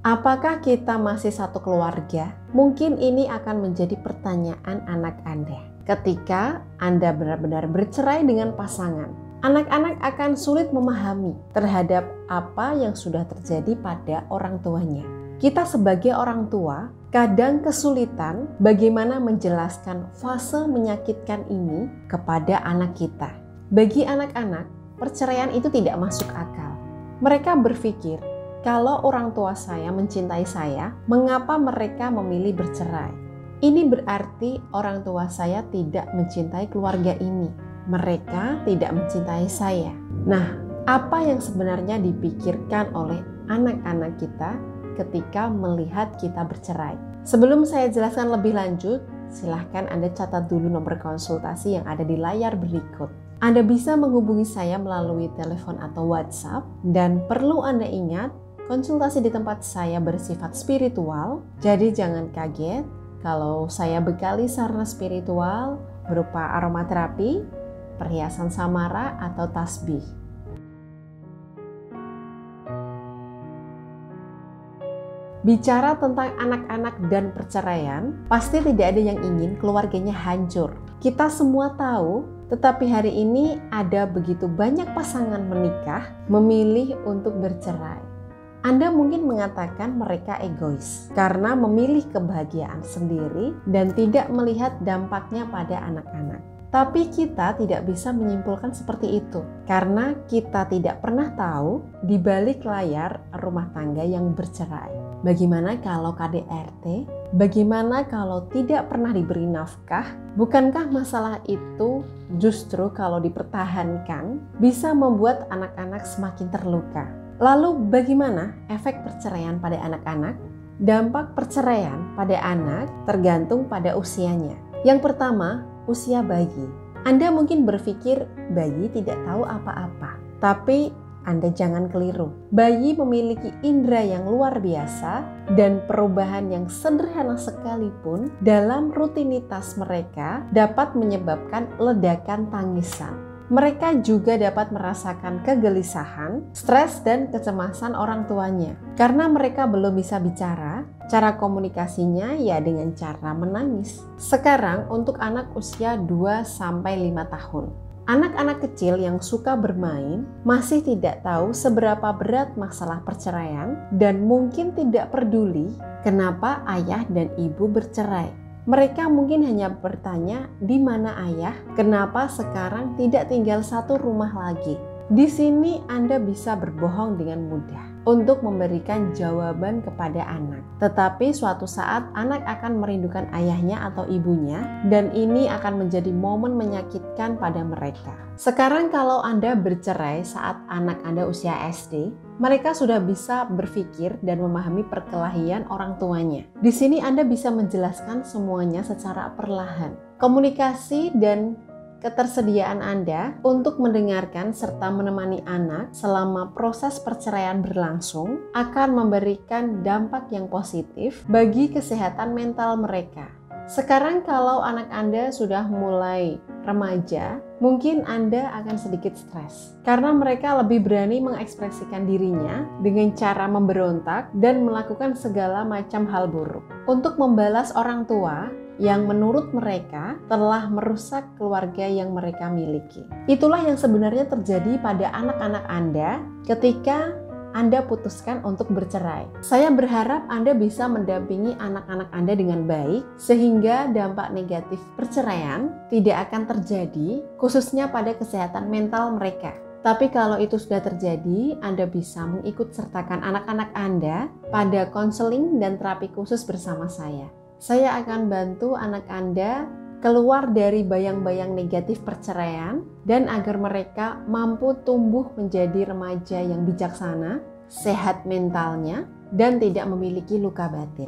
Apakah kita masih satu keluarga? Mungkin ini akan menjadi pertanyaan anak Anda. Ketika Anda benar-benar bercerai dengan pasangan, anak-anak akan sulit memahami terhadap apa yang sudah terjadi pada orang tuanya. Kita sebagai orang tua kadang kesulitan bagaimana menjelaskan fase menyakitkan ini kepada anak kita. Bagi anak-anak, perceraian itu tidak masuk akal. Mereka berpikir, kalau orang tua saya mencintai saya, mengapa mereka memilih bercerai? Ini berarti orang tua saya tidak mencintai keluarga ini. Mereka tidak mencintai saya. Nah, apa yang sebenarnya dipikirkan oleh anak-anak kita ketika melihat kita bercerai? Sebelum saya jelaskan lebih lanjut, silahkan Anda catat dulu nomor konsultasi yang ada di layar berikut. Anda bisa menghubungi saya melalui telepon atau WhatsApp, dan perlu Anda ingat, konsultasi di tempat saya bersifat spiritual, jadi jangan kaget kalau saya bekali sarana spiritual berupa aromaterapi, perhiasan samara, atau tasbih. Bicara tentang anak-anak dan perceraian, pasti tidak ada yang ingin keluarganya hancur. Kita semua tahu, tetapi hari ini ada begitu banyak pasangan menikah memilih untuk bercerai. Anda mungkin mengatakan mereka egois karena memilih kebahagiaan sendiri dan tidak melihat dampaknya pada anak-anak. Tapi kita tidak bisa menyimpulkan seperti itu karena kita tidak pernah tahu di balik layar rumah tangga yang bercerai. Bagaimana kalau KDRT? Bagaimana kalau tidak pernah diberi nafkah? Bukankah masalah itu justru kalau dipertahankan bisa membuat anak-anak semakin terluka? Lalu bagaimana efek perceraian pada anak-anak? Dampak perceraian pada anak tergantung pada usianya. Yang pertama, usia bayi. Anda mungkin berpikir bayi tidak tahu apa-apa, tapi Anda jangan keliru. Bayi memiliki indera yang luar biasa dan perubahan yang sederhana sekalipun dalam rutinitas mereka dapat menyebabkan ledakan tangisan. Mereka juga dapat merasakan kegelisahan, stres, dan kecemasan orang tuanya. Karena mereka belum bisa bicara, cara komunikasinya ya dengan cara menangis. Sekarang untuk anak usia 2-5 tahun. Anak-anak kecil yang suka bermain masih tidak tahu seberapa berat masalah perceraian dan mungkin tidak peduli kenapa ayah dan ibu bercerai. Mereka mungkin hanya bertanya, di mana ayah? Kenapa sekarang tidak tinggal satu rumah lagi? Di sini Anda bisa berbohong dengan mudah untuk memberikan jawaban kepada anak. Tetapi suatu saat anak akan merindukan ayahnya atau ibunya, dan ini akan menjadi momen menyakitkan pada mereka. Sekarang kalau Anda bercerai saat anak Anda usia SD, mereka sudah bisa berpikir dan memahami perkelahian orang tuanya. Di sini Anda bisa menjelaskan semuanya secara perlahan. Komunikasi dan ketersediaan Anda untuk mendengarkan serta menemani anak selama proses perceraian berlangsung akan memberikan dampak yang positif bagi kesehatan mental mereka. Sekarang kalau anak Anda sudah mulai remaja, mungkin Anda akan sedikit stres karena mereka lebih berani mengekspresikan dirinya dengan cara memberontak dan melakukan segala macam hal buruk untuk membalas orang tua yang menurut mereka telah merusak keluarga yang mereka miliki. Itulah yang sebenarnya terjadi pada anak-anak Anda ketika Anda putuskan untuk bercerai. Saya berharap Anda bisa mendampingi anak-anak Anda dengan baik sehingga dampak negatif perceraian tidak akan terjadi, khususnya pada kesehatan mental mereka. Tapi kalau itu sudah terjadi, Anda bisa mengikut sertakan anak-anak Anda pada konseling dan terapi khusus bersama saya. Saya akan bantu anak Anda keluar dari bayang-bayang negatif perceraian dan agar mereka mampu tumbuh menjadi remaja yang bijaksana, sehat mentalnya, dan tidak memiliki luka batin.